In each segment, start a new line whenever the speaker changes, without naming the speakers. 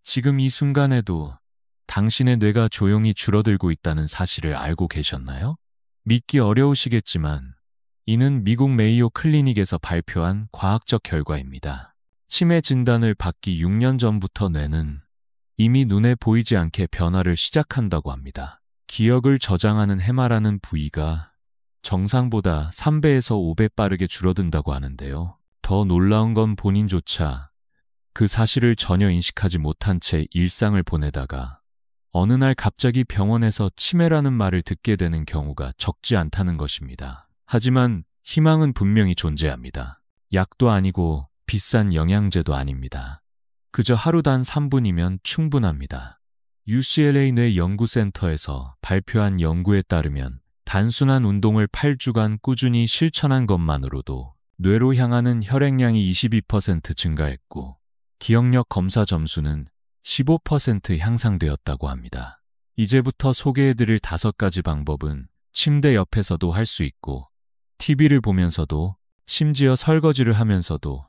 지금 이 순간에도 당신의 뇌가 조용히 줄어들고 있다는 사실을 알고 계셨나요? 믿기 어려우시겠지만 이는 미국 메이오 클리닉에서 발표한 과학적 결과입니다. 치매 진단을 받기 6년 전부터 뇌는 이미 눈에 보이지 않게 변화를 시작한다고 합니다. 기억을 저장하는 해마라는 부위가 정상보다 3배에서 5배 빠르게 줄어든다고 하는데요. 더 놀라운 건 본인조차 그 사실을 전혀 인식하지 못한 채 일상을 보내다가 어느 날 갑자기 병원에서 치매라는 말을 듣게 되는 경우가 적지 않다는 것입니다. 하지만 희망은 분명히 존재합니다. 약도 아니고 비싼 영양제도 아닙니다. 그저 하루 단 3분이면 충분합니다. UCLA 뇌 연구센터에서 발표한 연구에 따르면 단순한 운동을 8주간 꾸준히 실천한 것만으로도 뇌로 향하는 혈액량이 22% 증가했고 기억력 검사 점수는 15% 향상되었다고 합니다. 이제부터 소개해드릴 5가지 방법은 침대 옆에서도 할 수 있고 TV를 보면서도 심지어 설거지를 하면서도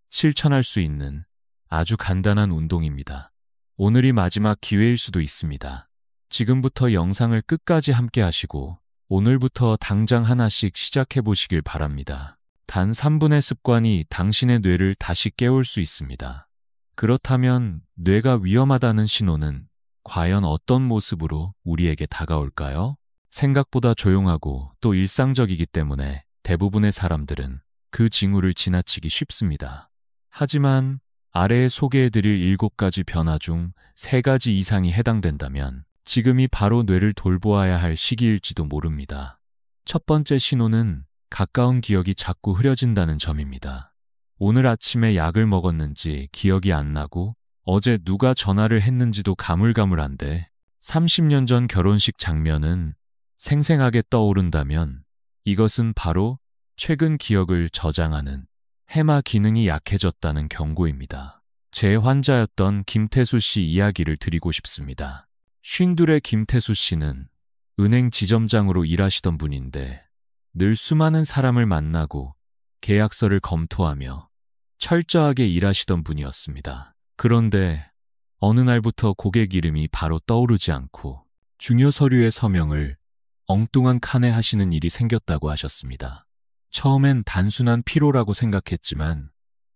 실천할 수 있는 아주 간단한 운동입니다. 오늘이 마지막 기회일 수도 있습니다. 지금부터 영상을 끝까지 함께 하시고 오늘부터 당장 하나씩 시작해 보시길 바랍니다. 단 3분의 습관이 당신의 뇌를 다시 깨울 수 있습니다. 그렇다면 뇌가 위험하다는 신호는 과연 어떤 모습으로 우리에게 다가올까요? 생각보다 조용하고 또 일상적이기 때문에 대부분의 사람들은 그 징후를 지나치기 쉽습니다. 하지만 아래에 소개해드릴 7가지 변화 중 3가지 이상이 해당된다면 지금이 바로 뇌를 돌보아야 할 시기일지도 모릅니다. 첫 번째 신호는 가까운 기억이 자꾸 흐려진다는 점입니다. 오늘 아침에 약을 먹었는지 기억이 안 나고 어제 누가 전화를 했는지도 가물가물한데 30년 전 결혼식 장면은 생생하게 떠오른다면 이것은 바로 최근 기억을 저장하는 해마 기능이 약해졌다는 경고입니다. 제 환자였던 김태수 씨 이야기를 드리고 싶습니다. 52의 김태수 씨는 은행 지점장으로 일하시던 분인데 늘 수많은 사람을 만나고 계약서를 검토하며 철저하게 일하시던 분이었습니다. 그런데 어느 날부터 고객 이름이 바로 떠오르지 않고 중요 서류의 서명을 엉뚱한 칸에 하시는 일이 생겼다고 하셨습니다. 처음엔 단순한 피로라고 생각했지만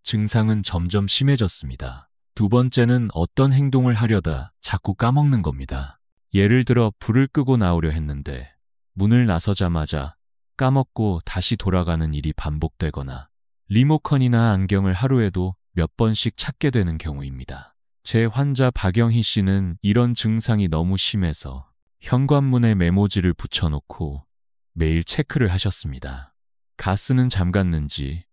증상은 점점 심해졌습니다. 두 번째는 어떤 행동을 하려다 자꾸 까먹는 겁니다. 예를 들어 불을 끄고 나오려 했는데 문을 나서자마자 까먹고 다시 돌아가는 일이 반복되거나 리모컨이나 안경을 하루에도 몇 번씩 찾게 되는 경우입니다. 제 환자 박영희 씨는 이런 증상이 너무 심해서 현관문에 메모지를 붙여놓고 매일 체크를 하셨습니다. 가스는 잠갔는지,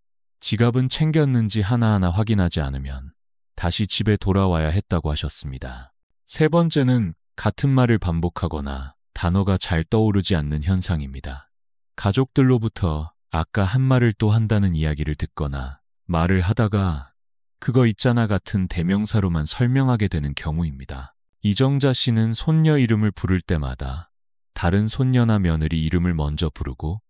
지갑은 챙겼는지 하나하나 확인하지 않으면 다시 집에 돌아와야 했다고 하셨습니다. 세 번째는 같은 말을 반복하거나 단어가 잘 떠오르지 않는 현상입니다. 가족들로부터 아까 한 말을 또 한다는 이야기를 듣거나 말을 하다가 그거 있잖아 같은 대명사로만 설명하게 되는 경우입니다. 이정자 씨는 손녀 이름을 부를 때마다 다른 손녀나 며느리 이름을 먼저 부르고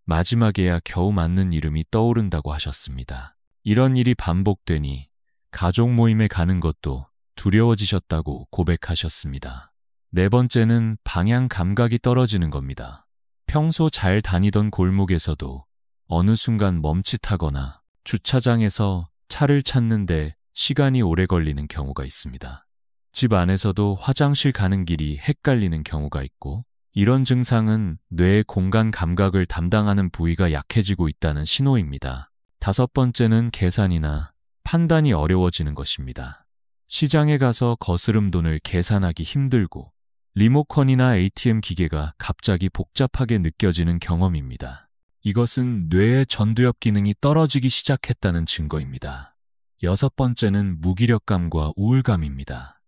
마지막에야 겨우 맞는 이름이 떠오른다고 하셨습니다. 이런 일이 반복되니 가족 모임에 가는 것도 두려워지셨다고 고백하셨습니다. 네 번째는 방향 감각이 떨어지는 겁니다. 평소 잘 다니던 골목에서도 어느 순간 멈칫하거나 주차장에서 차를 찾는데 시간이 오래 걸리는 경우가 있습니다. 집 안에서도 화장실 가는 길이 헷갈리는 경우가 있고 이런 증상은 뇌의 공간 감각을 담당하는 부위가 약해지고 있다는 신호입니다. 다섯 번째는 계산이나 판단이 어려워지는 것입니다. 시장에 가서 거스름 돈을 계산하기 힘들고 리모컨이나 ATM 기계가 갑자기 복잡하게 느껴지는 경험입니다. 이것은 뇌의 전두엽 기능이 떨어지기 시작했다는 증거입니다. 여섯 번째는 무기력감과 우울감입니다.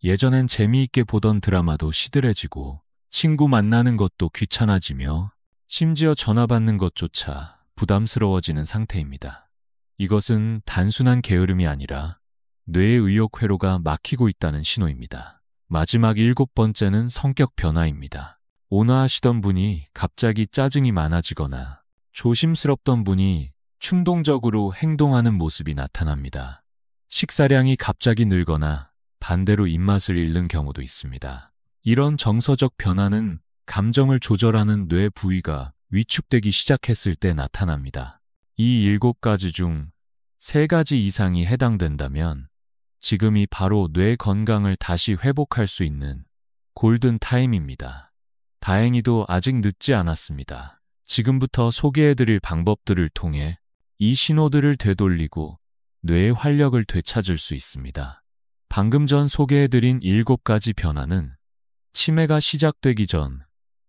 예전엔 재미있게 보던 드라마도 시들해지고 친구 만나는 것도 귀찮아지며 심지어 전화 받는 것조차 부담스러워지는 상태입니다. 이것은 단순한 게으름이 아니라 뇌의 의욕 회로가 막히고 있다는 신호입니다. 마지막 7번째는 성격 변화입니다. 온화하시던 분이 갑자기 짜증이 많아지거나 조심스럽던 분이 충동적으로 행동하는 모습이 나타납니다. 식사량이 갑자기 늘거나 반대로 입맛을 잃는 경우도 있습니다. 이런 정서적 변화는 감정을 조절하는 뇌 부위가 위축되기 시작했을 때 나타납니다. 이 7가지 중 3가지 이상이 해당된다면 지금이 바로 뇌 건강을 다시 회복할 수 있는 골든 타임입니다. 다행히도 아직 늦지 않았습니다. 지금부터 소개해드릴 방법들을 통해 이 신호들을 되돌리고 뇌의 활력을 되찾을 수 있습니다. 방금 전 소개해드린 7가지 변화는 치매가 시작되기 전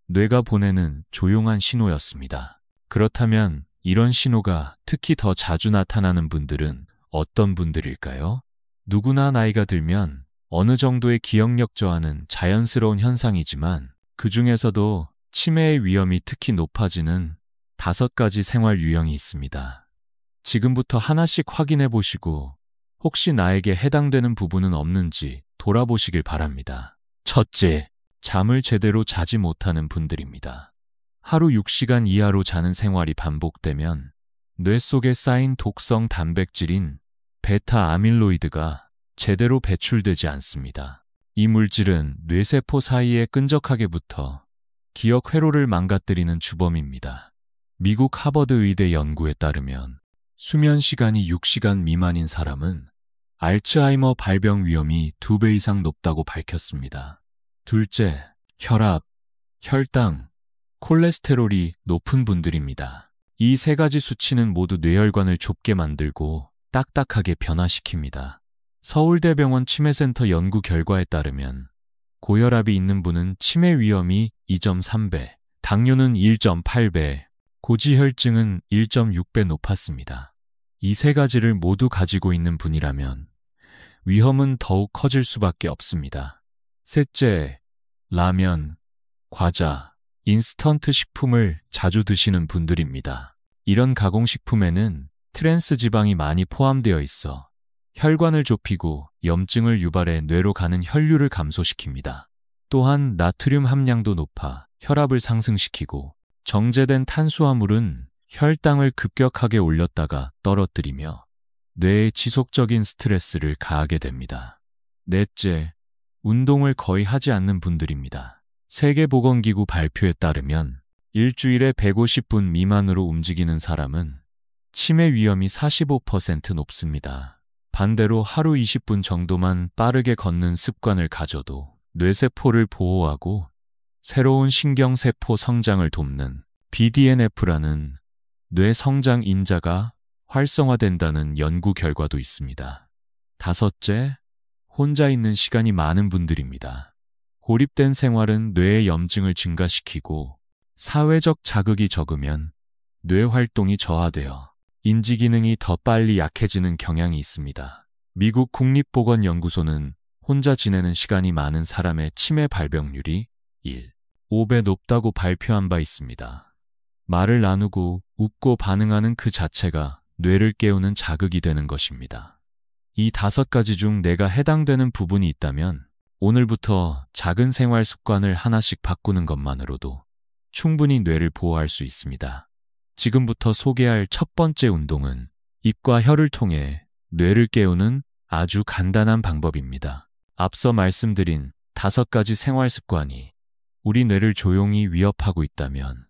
뇌가 보내는 조용한 신호였습니다. 그렇다면 이런 신호가 특히 더 자주 나타나는 분들은 어떤 분들일까요? 누구나 나이가 들면 어느 정도의 기억력 저하는 자연스러운 현상이지만 그 중에서도 치매의 위험이 특히 높아지는 5가지 생활 유형이 있습니다. 지금부터 하나씩 확인해 보시고 혹시 나에게 해당되는 부분은 없는지 돌아보시길 바랍니다. 첫째, 잠을 제대로 자지 못하는 분들입니다. 하루 6시간 이하로 자는 생활이 반복되면 뇌 속에 쌓인 독성 단백질인 베타 아밀로이드가 제대로 배출되지 않습니다. 이 물질은 뇌세포 사이에 끈적하게 붙어 기억 회로를 망가뜨리는 주범입니다. 미국 하버드 의대 연구에 따르면 수면 시간이 6시간 미만인 사람은 알츠하이머 발병 위험이 2배 이상 높다고 밝혔습니다. 둘째, 혈압, 혈당, 콜레스테롤이 높은 분들입니다. 이 3가지 수치는 모두 뇌혈관을 좁게 만들고 딱딱하게 변화시킵니다. 서울대병원 치매센터 연구 결과에 따르면 고혈압이 있는 분은 치매 위험이 2.3배, 당뇨는 1.8배, 고지혈증은 1.6배 높았습니다. 이 3가지를 모두 가지고 있는 분이라면 위험은 더욱 커질 수밖에 없습니다. 셋째, 라면, 과자, 인스턴트 식품을 자주 드시는 분들입니다. 이런 가공식품에는 트랜스 지방이 많이 포함되어 있어 혈관을 좁히고 염증을 유발해 뇌로 가는 혈류를 감소시킵니다. 또한 나트륨 함량도 높아 혈압을 상승시키고 정제된 탄수화물은 혈당을 급격하게 올렸다가 떨어뜨리며 뇌에 지속적인 스트레스를 가하게 됩니다. 넷째, 운동을 거의 하지 않는 분들입니다. 세계보건기구 발표에 따르면 일주일에 150분 미만으로 움직이는 사람은 치매 위험이 45% 높습니다. 반대로 하루 20분 정도만 빠르게 걷는 습관을 가져도 뇌세포를 보호하고 새로운 신경세포 성장을 돕는 BDNF라는 뇌 성장 인자가 활성화된다는 연구 결과도 있습니다. 다섯째, 혼자 있는 시간이 많은 분들입니다. 고립된 생활은 뇌의 염증을 증가시키고 사회적 자극이 적으면 뇌 활동이 저하되어 인지 기능이 더 빨리 약해지는 경향이 있습니다. 미국 국립보건연구소는 혼자 지내는 시간이 많은 사람의 치매 발병률이 5배 높다고 발표한 바 있습니다. 말을 나누고 웃고 반응하는 그 자체가 뇌를 깨우는 자극이 되는 것입니다. 이 5가지 중 내가 해당되는 부분이 있다면 오늘부터 작은 생활 습관을 하나씩 바꾸는 것만으로도 충분히 뇌를 보호할 수 있습니다. 지금부터 소개할 첫 번째 운동은 입과 혀를 통해 뇌를 깨우는 아주 간단한 방법입니다. 앞서 말씀드린 5가지 생활 습관이 우리 뇌를 조용히 위협하고 있다면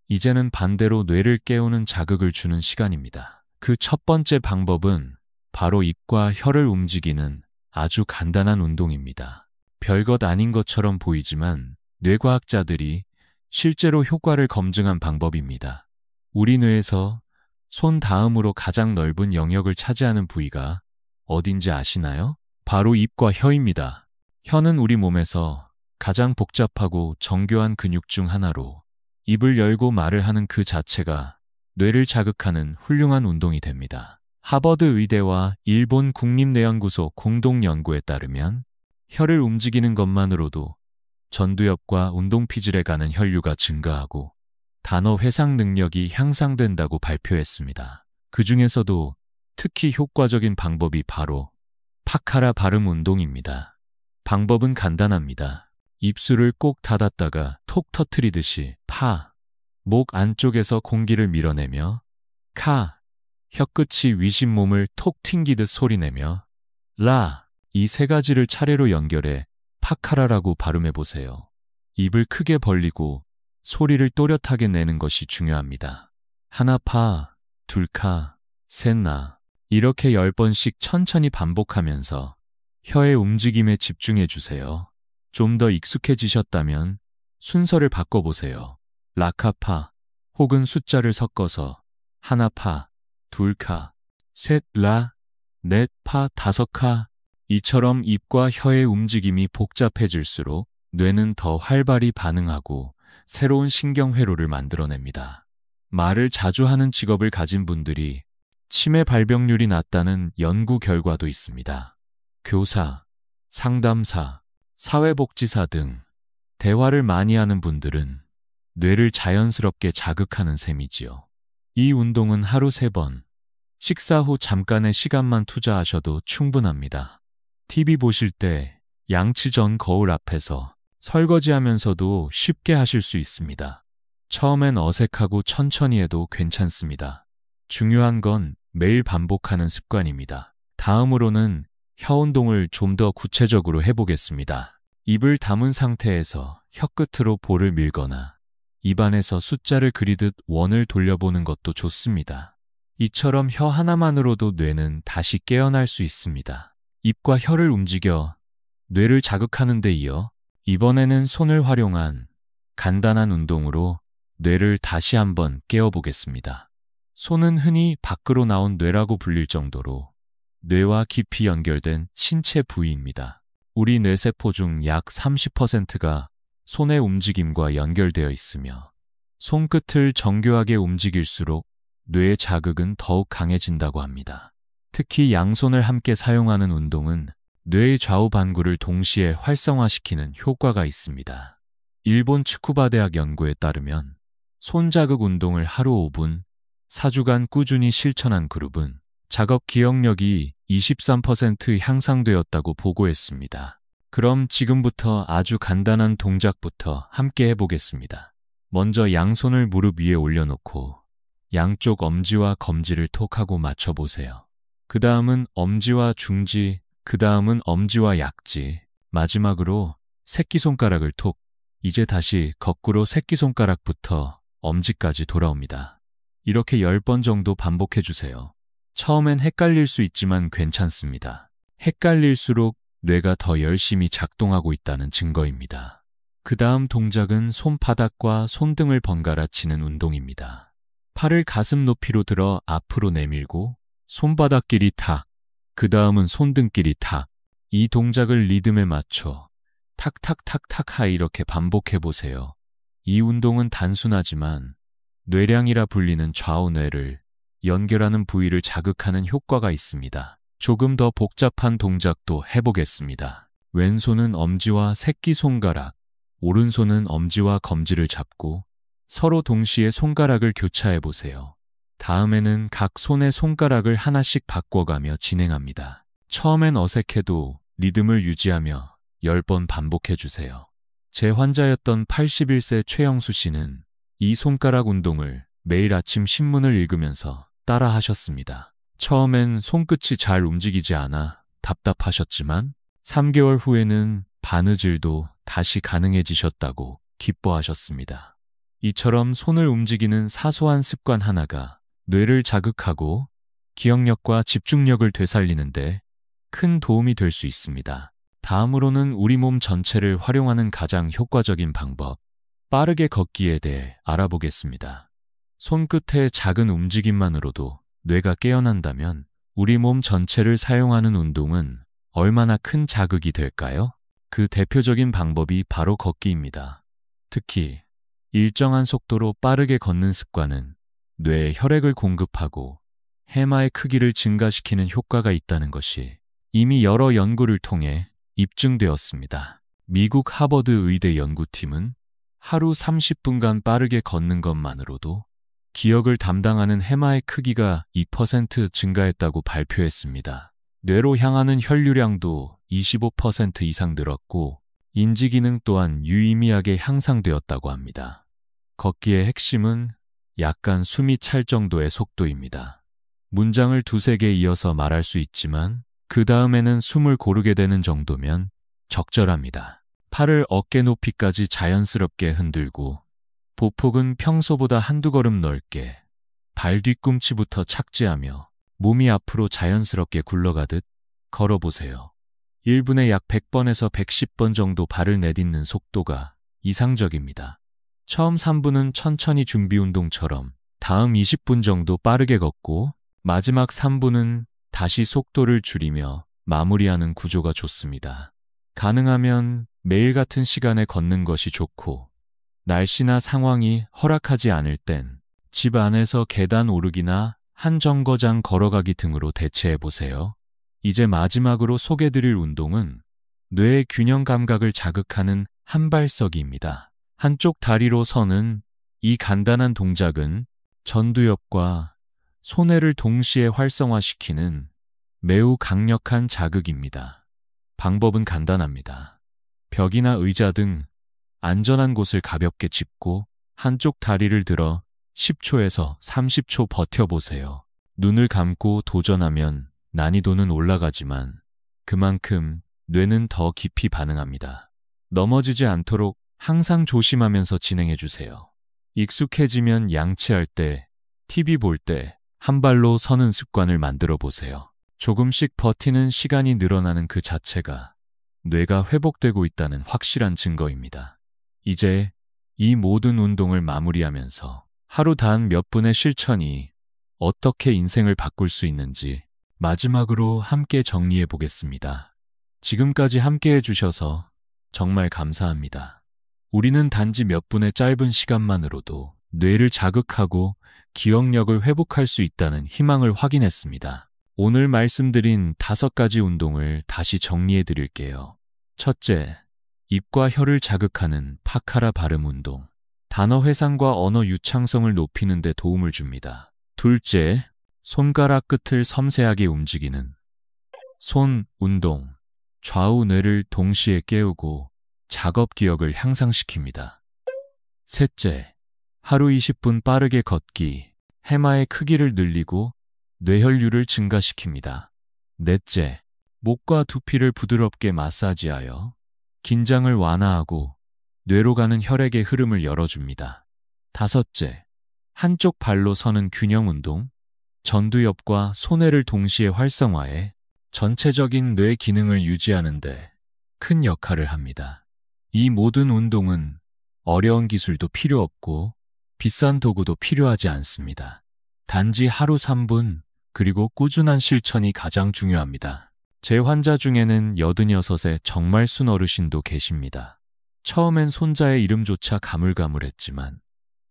이제는 반대로 뇌를 깨우는 자극을 주는 시간입니다. 그 첫 번째 방법은 바로 입과 혀를 움직이는 아주 간단한 운동입니다. 별것 아닌 것처럼 보이지만 뇌과학자들이 실제로 효과를 검증한 방법입니다. 우리 뇌에서 손 다음으로 가장 넓은 영역을 차지하는 부위가 어딘지 아시나요? 바로 입과 혀입니다. 혀는 우리 몸에서 가장 복잡하고 정교한 근육 중 하나로 입을 열고 말을 하는 그 자체가 뇌를 자극하는 훌륭한 운동이 됩니다. 하버드 의대와 일본 국립뇌연구소 공동 연구에 따르면 혀를 움직이는 것만으로도 전두엽과 운동피질에 가는 혈류가 증가하고 단어 회상 능력이 향상된다고 발표했습니다. 그 중에서도 특히 효과적인 방법이 바로 파카라 발음 운동입니다. 방법은 간단합니다. 입술을 꼭 닫았다가 톡 터트리듯이 파, 목 안쪽에서 공기를 밀어내며 카, 혀끝이 위심몸을 톡 튕기듯 소리내며 라, 이 세 가지를 차례로 연결해 파카라라고 발음해 보세요. 입을 크게 벌리고 소리를 또렷하게 내는 것이 중요합니다. 하나 파, 둘 카, 셋 나. 이렇게 10번씩 천천히 반복하면서 혀의 움직임에 집중해 주세요. 좀 더 익숙해지셨다면 순서를 바꿔보세요. 라카파 혹은 숫자를 섞어서 하나 파, 둘 카, 셋 라, 넷 파, 다섯 카. 이처럼 입과 혀의 움직임이 복잡해질수록 뇌는 더 활발히 반응하고 새로운 신경회로를 만들어냅니다. 말을 자주 하는 직업을 가진 분들이 치매 발병률이 낮다는 연구 결과도 있습니다. 교사, 상담사, 사회복지사 등 대화를 많이 하는 분들은 뇌를 자연스럽게 자극하는 셈이지요. 이 운동은 하루 3번, 식사 후 잠깐의 시간만 투자하셔도 충분합니다. TV 보실 때 양치 전 거울 앞에서 설거지하면서도 쉽게 하실 수 있습니다. 처음엔 어색하고 천천히 해도 괜찮습니다. 중요한 건 매일 반복하는 습관입니다. 다음으로는 혀 운동을 좀 더 구체적으로 해보겠습니다. 입을 다문 상태에서 혀끝으로 볼을 밀거나 입안에서 숫자를 그리듯 원을 돌려보는 것도 좋습니다. 이처럼 혀 하나만으로도 뇌는 다시 깨어날 수 있습니다. 입과 혀를 움직여 뇌를 자극하는 데 이어 이번에는 손을 활용한 간단한 운동으로 뇌를 다시 한번 깨워보겠습니다. 손은 흔히 밖으로 나온 뇌라고 불릴 정도로 뇌와 깊이 연결된 신체 부위입니다. 우리 뇌세포 중 약 30%가 손의 움직임과 연결되어 있으며 손끝을 정교하게 움직일수록 뇌의 자극은 더욱 강해진다고 합니다. 특히 양손을 함께 사용하는 운동은 뇌의 좌우 반구를 동시에 활성화시키는 효과가 있습니다. 일본 츠쿠바 대학 연구에 따르면 손자극 운동을 하루 5분, 4주간 꾸준히 실천한 그룹은 작업 기억력이 23% 향상되었다고 보고했습니다. 그럼 지금부터 아주 간단한 동작부터 함께 해보겠습니다. 먼저 양손을 무릎 위에 올려놓고 양쪽 엄지와 검지를 톡 하고 맞춰보세요. 그 다음은 엄지와 중지, 그 다음은 엄지와 약지, 마지막으로 새끼손가락을 톡. 이제 다시 거꾸로 새끼손가락부터 엄지까지 돌아옵니다. 이렇게 10번 정도 반복해주세요. 처음엔 헷갈릴 수 있지만 괜찮습니다. 헷갈릴수록 뇌가 더 열심히 작동하고 있다는 증거입니다. 그 다음 동작은 손바닥과 손등을 번갈아 치는 운동입니다. 팔을 가슴 높이로 들어 앞으로 내밀고 손바닥끼리 탁, 그 다음은 손등끼리 탁. 이 동작을 리듬에 맞춰 탁탁탁탁하 이렇게 반복해보세요. 이 운동은 단순하지만 뇌량이라 불리는 좌우 뇌를 연결하는 부위를 자극하는 효과가 있습니다. 조금 더 복잡한 동작도 해보겠습니다. 왼손은 엄지와 새끼손가락, 오른손은 엄지와 검지를 잡고 서로 동시에 손가락을 교차해보세요. 다음에는 각 손의 손가락을 하나씩 바꿔가며 진행합니다. 처음엔 어색해도 리듬을 유지하며 10번 반복해주세요. 제 환자였던 81세 최영수 씨는 이 손가락 운동을 매일 아침 신문을 읽으면서 따라 하셨습니다. 처음엔 손끝이 잘 움직이지 않아 답답하셨지만 3개월 후에는 바느질도 다시 가능해지셨다고 기뻐하셨습니다. 이처럼 손을 움직이는 사소한 습관 하나가 뇌를 자극하고 기억력과 집중력을 되살리는데 큰 도움이 될 수 있습니다. 다음으로는 우리 몸 전체를 활용하는 가장 효과적인 방법, 빠르게 걷기에 대해 알아보겠습니다. 손끝의 작은 움직임만으로도 뇌가 깨어난다면 우리 몸 전체를 사용하는 운동은 얼마나 큰 자극이 될까요? 그 대표적인 방법이 바로 걷기입니다. 특히 일정한 속도로 빠르게 걷는 습관은 뇌에 혈액을 공급하고 해마의 크기를 증가시키는 효과가 있다는 것이 이미 여러 연구를 통해 입증되었습니다. 미국 하버드 의대 연구팀은 하루 30분간 빠르게 걷는 것만으로도 기억을 담당하는 해마의 크기가 2% 증가했다고 발표했습니다. 뇌로 향하는 혈류량도 25% 이상 늘었고 인지기능 또한 유의미하게 향상되었다고 합니다. 걷기의 핵심은 약간 숨이 찰 정도의 속도입니다. 문장을 두세 개 이어서 말할 수 있지만 그 다음에는 숨을 고르게 되는 정도면 적절합니다. 팔을 어깨 높이까지 자연스럽게 흔들고 보폭은 평소보다 한두 걸음 넓게 발 뒤꿈치부터 착지하며 몸이 앞으로 자연스럽게 굴러가듯 걸어보세요. 1분에 약 100번에서 110번 정도 발을 내딛는 속도가 이상적입니다. 처음 3분은 천천히 준비 운동처럼, 다음 20분 정도 빠르게 걷고 마지막 3분은 다시 속도를 줄이며 마무리하는 구조가 좋습니다. 가능하면 매일 같은 시간에 걷는 것이 좋고, 날씨나 상황이 허락하지 않을 땐 집 안에서 계단 오르기나 한 정거장 걸어가기 등으로 대체해 보세요. 이제 마지막으로 소개드릴 운동은 뇌의 균형 감각을 자극하는 한발서기입니다. 한쪽 다리로 서는 이 간단한 동작은 전두엽과 손해를 동시에 활성화시키는 매우 강력한 자극입니다. 방법은 간단합니다. 벽이나 의자 등 안전한 곳을 가볍게 짚고 한쪽 다리를 들어 10초에서 30초 버텨보세요. 눈을 감고 도전하면 난이도는 올라가지만 그만큼 뇌는 더 깊이 반응합니다. 넘어지지 않도록 항상 조심하면서 진행해주세요. 익숙해지면 양치할 때, TV 볼 때 한 발로 서는 습관을 만들어 보세요. 조금씩 버티는 시간이 늘어나는 그 자체가 뇌가 회복되고 있다는 확실한 증거입니다. 이제 이 모든 운동을 마무리하면서 하루 단 몇 분의 실천이 어떻게 인생을 바꿀 수 있는지 마지막으로 함께 정리해 보겠습니다. 지금까지 함께 해주셔서 정말 감사합니다. 우리는 단지 몇 분의 짧은 시간만으로도 뇌를 자극하고 기억력을 회복할 수 있다는 희망을 확인했습니다. 오늘 말씀드린 5가지 운동을 다시 정리해 드릴게요. 첫째, 입과 혀를 자극하는 파카라 발음 운동. 단어 회상과 언어 유창성을 높이는 데 도움을 줍니다. 둘째, 손가락 끝을 섬세하게 움직이는 손 운동. 좌우 뇌를 동시에 깨우고 작업 기억을 향상시킵니다. 셋째, 하루 20분 빠르게 걷기. 해마의 크기를 늘리고 뇌혈류를 증가시킵니다. 넷째, 목과 두피를 부드럽게 마사지하여 긴장을 완화하고 뇌로 가는 혈액의 흐름을 열어줍니다. 다섯째, 한쪽 발로 서는 균형 운동. 전두엽과 손해를 동시에 활성화해 전체적인 뇌 기능을 유지하는 데 큰 역할을 합니다. 이 모든 운동은 어려운 기술도 필요 없고 비싼 도구도 필요하지 않습니다. 단지 하루 3분, 그리고 꾸준한 실천이 가장 중요합니다. 제 환자 중에는 86의 정말 순 어르신도 계십니다. 처음엔 손자의 이름조차 가물가물했지만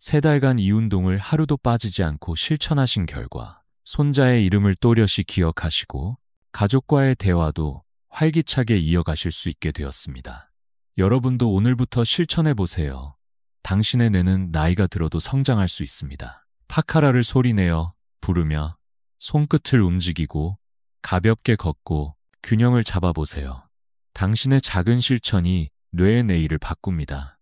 3달간 이 운동을 하루도 빠지지 않고 실천하신 결과 손자의 이름을 또렷이 기억하시고 가족과의 대화도 활기차게 이어가실 수 있게 되었습니다. 여러분도 오늘부터 실천해보세요. 당신의 뇌는 나이가 들어도 성장할 수 있습니다. 파카라를 소리내어 부르며 손끝을 움직이고 가볍게 걷고 균형을 잡아보세요. 당신의 작은 실천이 뇌의 내일을 바꿉니다.